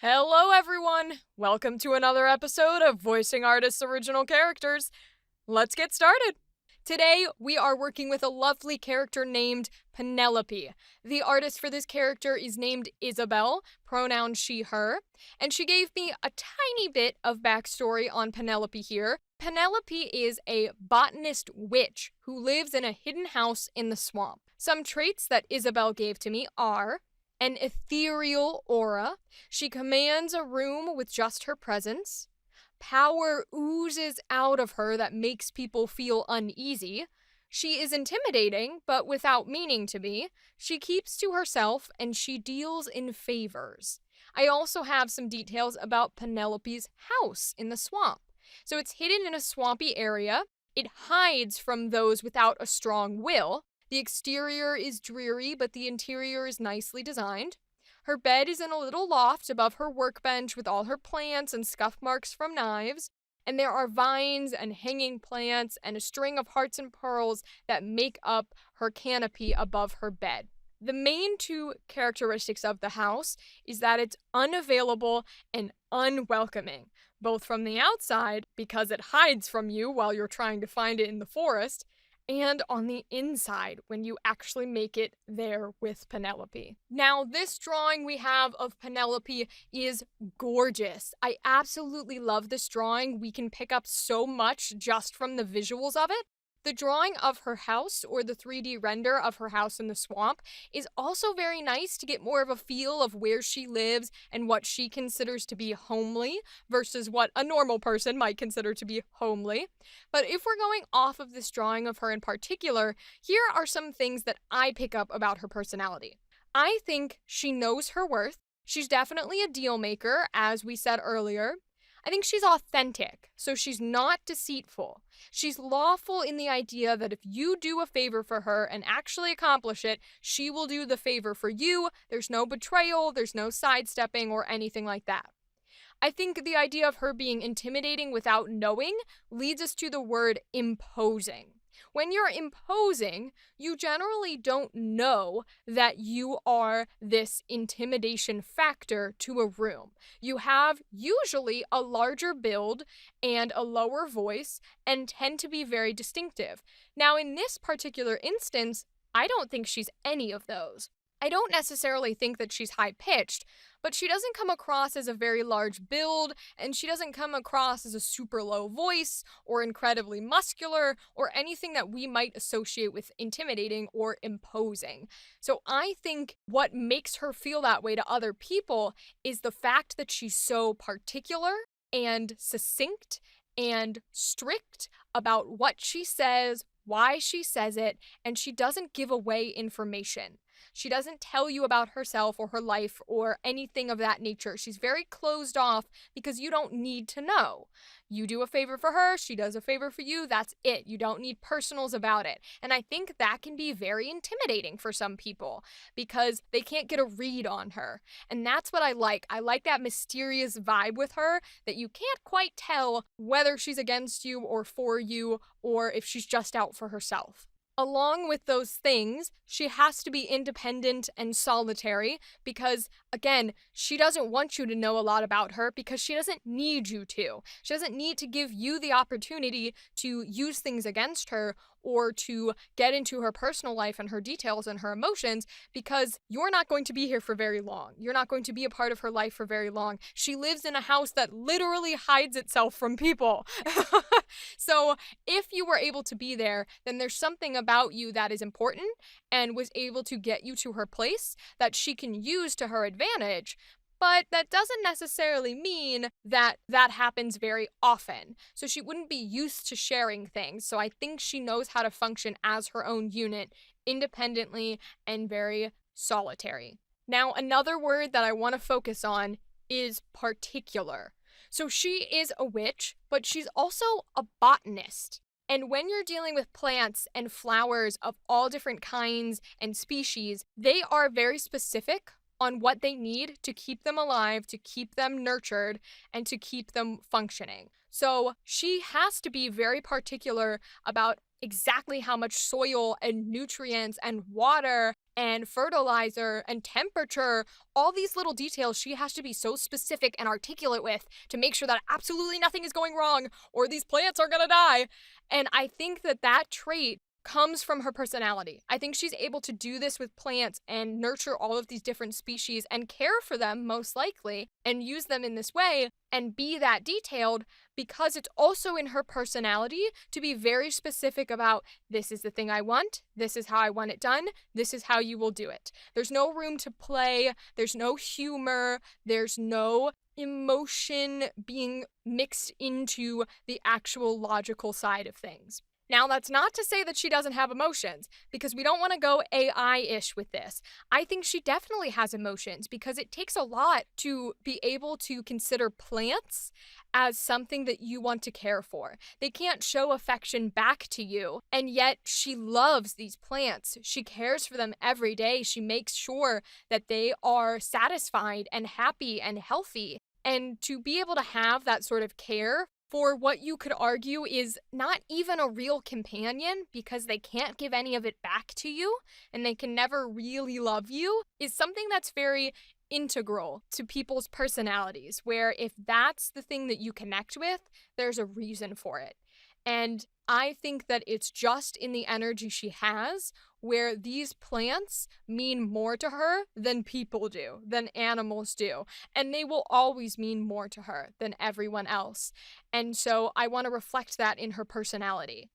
Hello everyone! Welcome to another episode of Voicing Artists' Original Characters. Let's get started! Today, we are working with a lovely character named Penelope. The artist for this character is named Isabel, pronoun she, her, and she gave me a tiny bit of backstory on Penelope here. Penelope is a botanist witch who lives in a hidden house in the swamp. Some traits that Isabel gave to me are an ethereal aura. She commands a room with just her presence. Power oozes out of her that makes people feel uneasy. She is intimidating, but without meaning to be. She keeps to herself, and she deals in favors. I also have some details about Penelope's house in the swamp. So it's hidden in a swampy area. It hides from those without a strong will. The exterior is dreary, but the interior is nicely designed. Her bed is in a little loft above her workbench with all her plants and scuff marks from knives, and there are vines and hanging plants and a string of hearts and pearls that make up her canopy above her bed. The main two characteristics of the house is that it's unavailable and unwelcoming, both from the outside, because it hides from you while you're trying to find it in the forest, and on the inside when you actually make it there with Penelope. Now, this drawing we have of Penelope is gorgeous. I absolutely love this drawing. We can pick up so much just from the visuals of it. The drawing of her house, or the 3D render of her house in the swamp, is also very nice to get more of a feel of where she lives and what she considers to be homely versus what a normal person might consider to be homely. But if we're going off of this drawing of her in particular, here are some things that I pick up about her personality. I think she knows her worth. She's definitely a deal maker, as we said earlier. I think she's authentic, so she's not deceitful. She's lawful in the idea that if you do a favor for her and actually accomplish it, she will do the favor for you. There's no betrayal, there's no sidestepping or anything like that. I think the idea of her being intimidating without knowing leads us to the word imposing. When you're imposing, you generally don't know that you are this intimidation factor to a room. You have usually a larger build and a lower voice and tend to be very distinctive. Now, in this particular instance, I don't think she's any of those. I don't necessarily think that she's high-pitched, but she doesn't come across as a very large build, and she doesn't come across as a super low voice or incredibly muscular or anything that we might associate with intimidating or imposing. So I think what makes her feel that way to other people is the fact that she's so particular and succinct and strict about what she says, why she says it, and she doesn't give away information. She doesn't tell you about herself or her life or anything of that nature. She's very closed off because you don't need to know. You do a favor for her, she does a favor for you, that's it. You don't need personals about it. And I think that can be very intimidating for some people because they can't get a read on her. And that's what I like. I like that mysterious vibe with her that you can't quite tell whether she's against you or for you or if she's just out for herself. Along with those things, she has to be independent and solitary because, again, she doesn't want you to know a lot about her because she doesn't need you to. She doesn't need to give you the opportunity to use things against her or to get into her personal life and her details and her emotions because you're not going to be here for very long. You're not going to be a part of her life for very long. She lives in a house that literally hides itself from people. So if you were able to be there, then there's something about you that is important and was able to get you to her place that she can use to her advantage. But that doesn't necessarily mean that that happens very often. So she wouldn't be used to sharing things. So I think she knows how to function as her own unit, independently and very solitary. Now, another word that I want to focus on is particular. So she is a witch, but she's also a botanist. And when you're dealing with plants and flowers of all different kinds and species, they are very specific on what they need to keep them alive, to keep them nurtured, and to keep them functioning. So she has to be very particular about exactly how much soil and nutrients and water and fertilizer and temperature, all these little details she has to be so specific and articulate with to make sure that absolutely nothing is going wrong or these plants are gonna die. And I think that that trait comes from her personality. I think she's able to do this with plants and nurture all of these different species and care for them, most likely, and use them in this way and be that detailed because it's also in her personality to be very specific about this is the thing I want, this is how I want it done, this is how you will do it. There's no room to play, there's no humor, there's no emotion being mixed into the actual logical side of things. Now, that's not to say that she doesn't have emotions, because we don't want to go AI-ish with this. I think she definitely has emotions, because it takes a lot to be able to consider plants as something that you want to care for. They can't show affection back to you, and yet she loves these plants. She cares for them every day. She makes sure that they are satisfied and happy and healthy. And to be able to have that sort of care for what you could argue is not even a real companion because they can't give any of it back to you and they can never really love you, is something that's very integral to people's personalities, where if that's the thing that you connect with, there's a reason for it. And I think that it's just in the energy she has where these plants mean more to her than people do, than animals do. And they will always mean more to her than everyone else. And so I want to reflect that in her personality.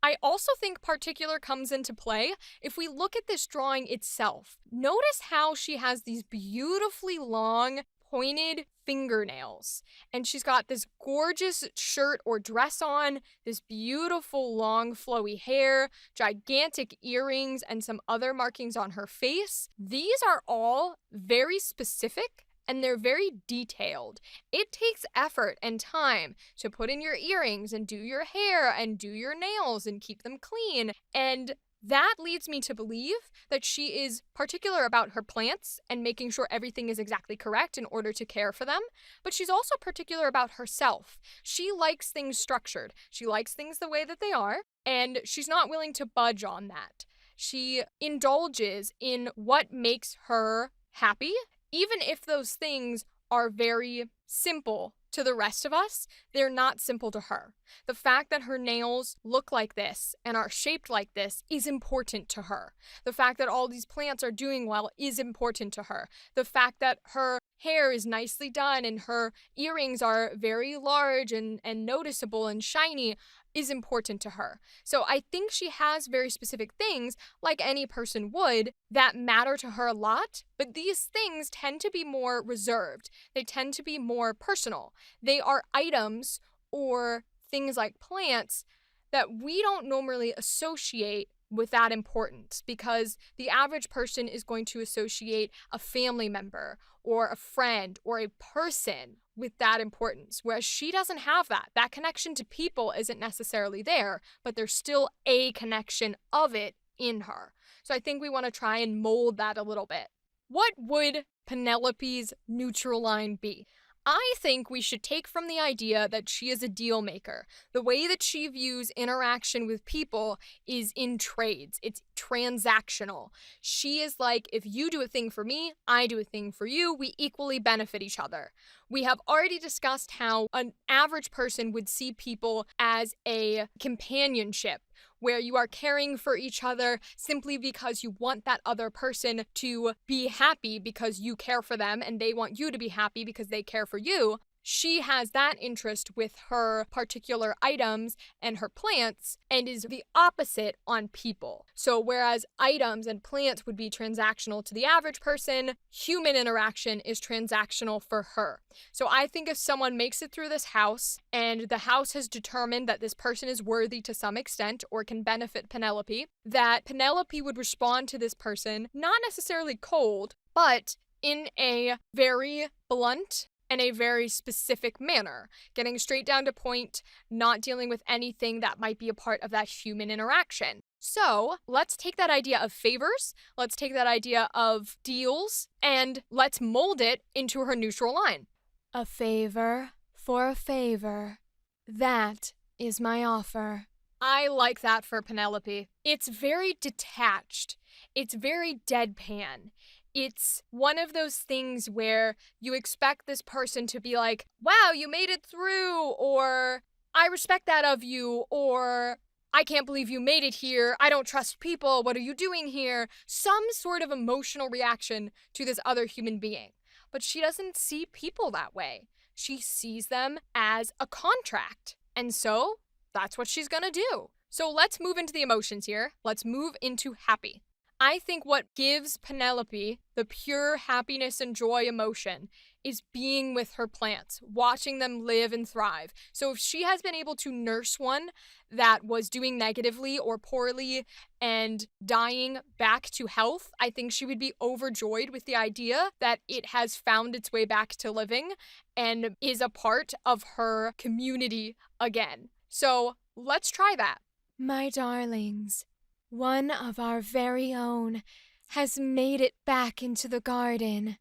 I also think particular comes into play if we look at this drawing itself. Notice how she has these beautifully long, pointed fingernails. And she's got this gorgeous shirt or dress on, this beautiful long flowy hair, gigantic earrings, and some other markings on her face. These are all very specific and they're very detailed. It takes effort and time to put in your earrings and do your hair and do your nails and keep them clean. And that leads me to believe that she is particular about her plants and making sure everything is exactly correct in order to care for them, but she's also particular about herself. She likes things structured. She likes things the way that they are, and she's not willing to budge on that. She indulges in what makes her happy, even if those things are very simple to the rest of us, they're not simple to her. The fact that her nails look like this and are shaped like this is important to her. The fact that all these plants are doing well is important to her. The fact that her hair is nicely done and her earrings are very large and noticeable and shiny is important to her. So I think she has very specific things, like any person would, that matter to her a lot, but these things tend to be more reserved. They tend to be more personal. They are items or things like plants that we don't normally associate with that importance, because the average person is going to associate a family member or a friend or a person with that importance, whereas she doesn't have that. That connection to people isn't necessarily there, but there's still a connection of it in her. So I think we want to try and mold that a little bit. What would Penelope's neutral line be? I think we should take from the idea that she is a deal maker. The way that she views interaction with people is in trades. It's transactional. She is like, if you do a thing for me, I do a thing for you, we equally benefit each other. We have already discussed how an average person would see people as a companionship, where you are caring for each other simply because you want that other person to be happy because you care for them and they want you to be happy because they care for you. She has that interest with her particular items and her plants and is the opposite on people. So whereas items and plants would be transactional to the average person, human interaction is transactional for her. So I think if someone makes it through this house and the house has determined that this person is worthy to some extent or can benefit Penelope, that Penelope would respond to this person, not necessarily cold, but in a very blunt in a very specific manner, getting straight down to point, not dealing with anything that might be a part of that human interaction. So let's take that idea of favors, let's take that idea of deals, and let's mold it into her neutral line. A favor for a favor. That is my offer. I like that for Penelope. It's very detached. It's very deadpan. It's one of those things where you expect this person to be like, wow, you made it through, or I respect that of you, or I can't believe you made it here. I don't trust people. What are you doing here? Some sort of emotional reaction to this other human being. But she doesn't see people that way. She sees them as a contract. And so that's what she's gonna do. So let's move into the emotions here. Let's move into happy. I think what gives Penelope the pure happiness and joy emotion is being with her plants, watching them live and thrive. So if she has been able to nurse one that was doing negatively or poorly and dying back to health, I think she would be overjoyed with the idea that it has found its way back to living and is a part of her community again. So let's try that. My darlings, one of our very own has made it back into the garden.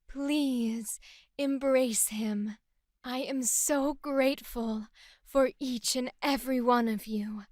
Please embrace him. I am so grateful for each and every one of you.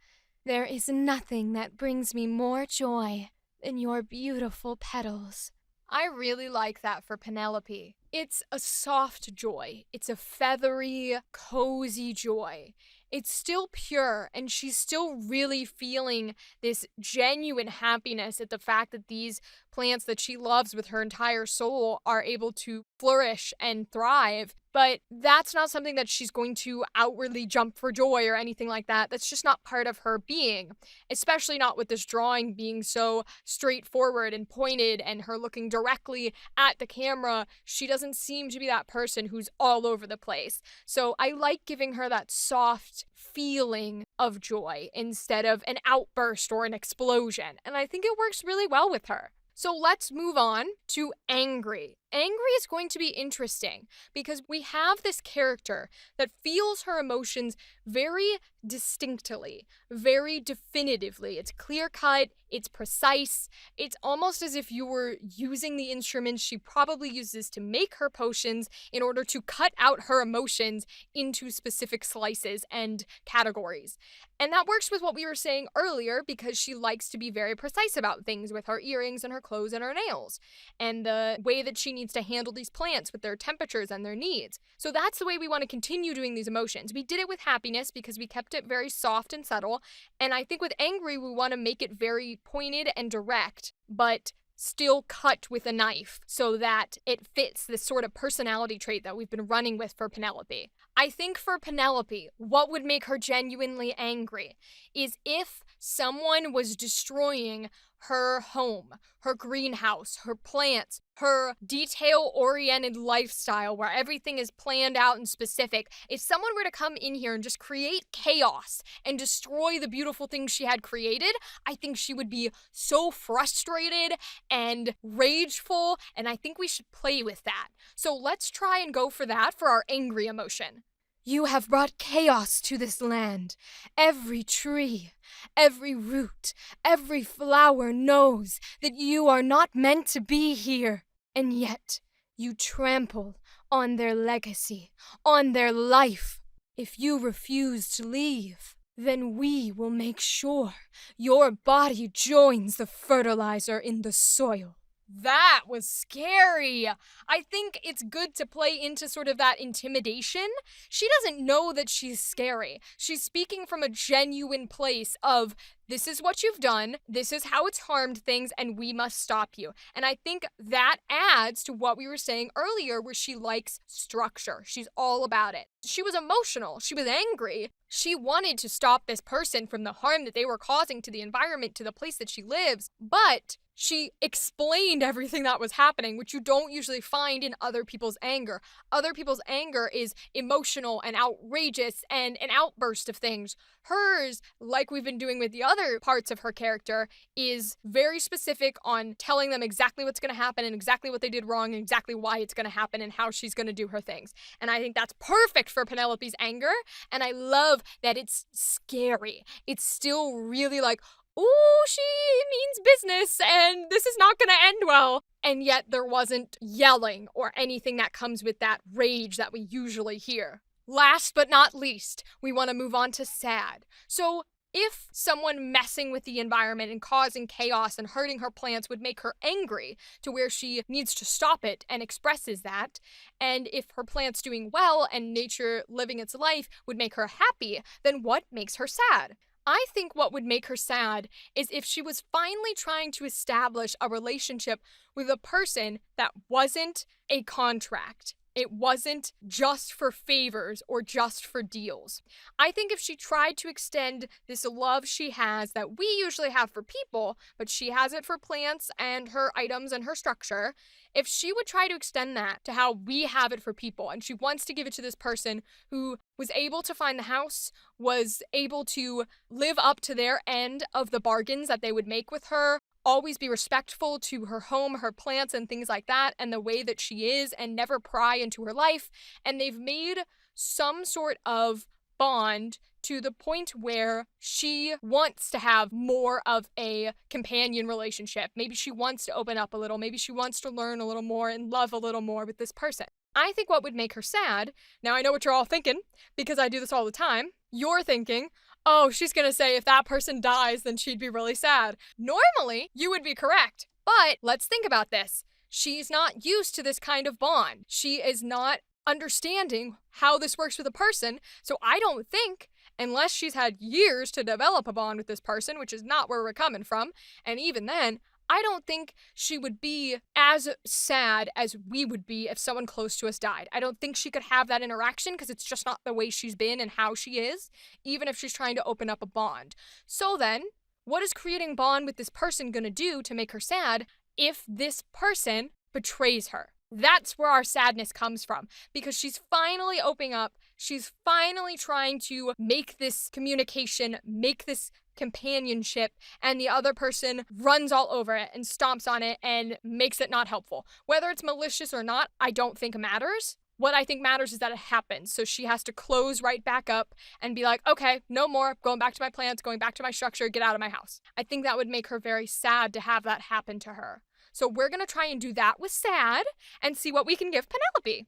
There is nothing that brings me more joy than your beautiful petals. I really like that for Penelope. It's a soft joy. It's a feathery, cozy joy. It's still pure, and she's still really feeling this genuine happiness at the fact that these plants that she loves with her entire soul are able to flourish and thrive. But that's not something that she's going to outwardly jump for joy or anything like that. That's just not part of her being, especially not with this drawing being so straightforward and pointed and her looking directly at the camera. She doesn't seem to be that person who's all over the place. So I like giving her that soft feeling of joy instead of an outburst or an explosion. And I think it works really well with her. So let's move on to angry. Angry is going to be interesting because we have this character that feels her emotions very distinctly, very definitively. It's clear-cut, it's precise. It's almost as if you were using the instruments she probably uses to make her potions in order to cut out her emotions into specific slices and categories. And that works with what we were saying earlier because she likes to be very precise about things with her earrings and her clothes and her nails, and the way that she needs to handle these plants with their temperatures and their needs. So that's the way we want to continue doing these emotions. We did it with happiness because we kept it very soft and subtle, and I think with angry we want to make it very pointed and direct, but still cut with a knife so that it fits this sort of personality trait that we've been running with for Penelope. I think for Penelope, what would make her genuinely angry is if someone was destroying her home, her greenhouse, her plants, her detail-oriented lifestyle where everything is planned out and specific. If someone were to come in here and just create chaos and destroy the beautiful things she had created, I think she would be so frustrated and rageful, and I think we should play with that. So let's try and go for that for our angry emotion. You have brought chaos to this land. Every tree, every root, every flower knows that you are not meant to be here. And yet, you trample on their legacy, on their life. If you refuse to leave, then we will make sure your body joins the fertilizer in the soil. That was scary. I think it's good to play into sort of that intimidation. She doesn't know that she's scary. She's speaking from a genuine place of, this is what you've done, this is how it's harmed things, and we must stop you. And I think that adds to what we were saying earlier, where she likes structure. She's all about it. She was emotional. She was angry. She wanted to stop this person from the harm that they were causing to the environment, to the place that she lives, but she explained everything that was happening, which you don't usually find in other people's anger. Other people's anger is emotional and outrageous and an outburst of things. Hers, like we've been doing with the other parts of her character, is very specific on telling them exactly what's going to happen and exactly what they did wrong and exactly why it's going to happen and how she's going to do her things. And I think that's perfect for Penelope's anger, and I love that it's scary. It's still really like, ooh, she means business, and this is not going to end well. And yet there wasn't yelling or anything that comes with that rage that we usually hear. Last but not least, we want to move on to sad. So If someone messing with the environment and causing chaos and hurting her plants would make her angry to where she needs to stop it and expresses that, and if her plant's doing well and nature living its life would make her happy, then what makes her sad? I think what would make her sad is if she was finally trying to establish a relationship with a person that wasn't a contract. It wasn't just for favors or just for deals. I think if she tried to extend this love she has that we usually have for people, but she has it for plants and her items and her structure, if she would try to extend that to how we have it for people, and she wants to give it to this person who was able to find the house, was able to live up to their end of the bargains that they would make with her, always be respectful to her home, her plants, and things like that, and the way that she is, and never pry into her life. And they've made some sort of bond to the point where she wants to have more of a companion relationship. Maybe she wants to open up a little. Maybe she wants to learn a little more and love a little more with this person. I think what would make her sad, now I know what you're all thinking, because I do this all the time. You're thinking, oh, she's gonna say if that person dies, then she'd be really sad. Normally, you would be correct. But let's think about this. She's not used to this kind of bond. She is not understanding how this works with a person. So I don't think, unless she's had years to develop a bond with this person, which is not where we're coming from, and even then, I don't think she would be as sad as we would be if someone close to us died. I don't think she could have that interaction because it's just not the way she's been and how she is, even if she's trying to open up a bond. So then, what is creating bond with this person going to do to make her sad if this person betrays her? That's where our sadness comes from, because she's finally opening up. She's finally trying to make this communication, make this companionship, and the other person runs all over it and stomps on it and makes it not helpful. Whether it's malicious or not, I don't think matters. What I think matters is that it happens. So she has to close right back up and be like, okay, no more, going back to my plants, going back to my structure, get out of my house. I think that would make her very sad to have that happen to her. So we're going to try and do that with sad and see what we can give Penelope.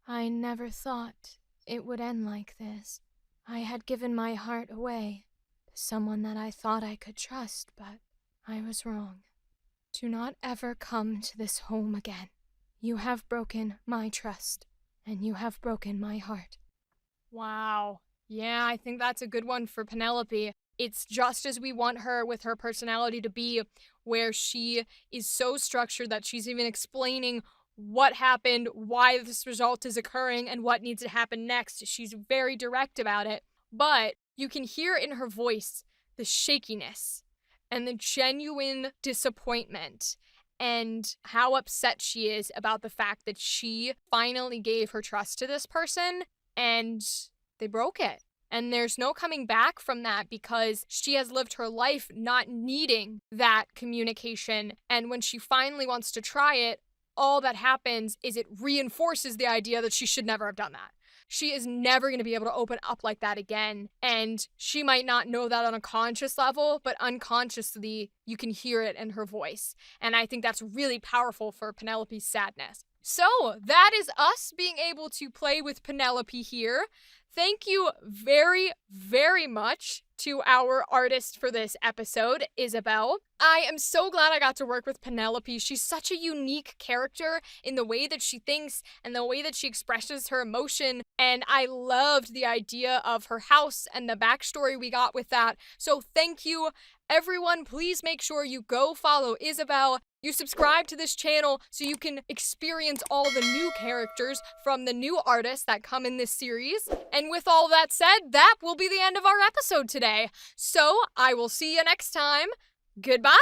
I never thought it would end like this. I had given my heart away to someone that I thought I could trust, but I was wrong. Do not ever come to this home again. You have broken my trust, and you have broken my heart. Wow. Yeah, I think that's a good one for Penelope. It's just as we want her with her personality to be, where she is so structured that she's even explaining what happened, why this result is occurring, and what needs to happen next. She's very direct about it, but you can hear in her voice the shakiness and the genuine disappointment and how upset she is about the fact that she finally gave her trust to this person and they broke it. And there's no coming back from that because she has lived her life not needing that communication. And when she finally wants to try it, all that happens is it reinforces the idea that she should never have done that. She is never going to be able to open up like that again. And she might not know that on a conscious level, but unconsciously, you can hear it in her voice. And I think that's really powerful for Penelope's sadness. So that is us being able to play with Penelope here. Thank you very, very much to our artist for this episode, Isabel. I am so glad I got to work with Penelope. She's such a unique character in the way that she thinks and the way that she expresses her emotion. And I loved the idea of her house and the backstory we got with that. So thank you, everyone. Please make sure you go follow Isabel. You subscribe to this channel so you can experience all the new characters from the new artists that come in this series. And with all that said, that will be the end of our episode today. So I will see you next time. Goodbye.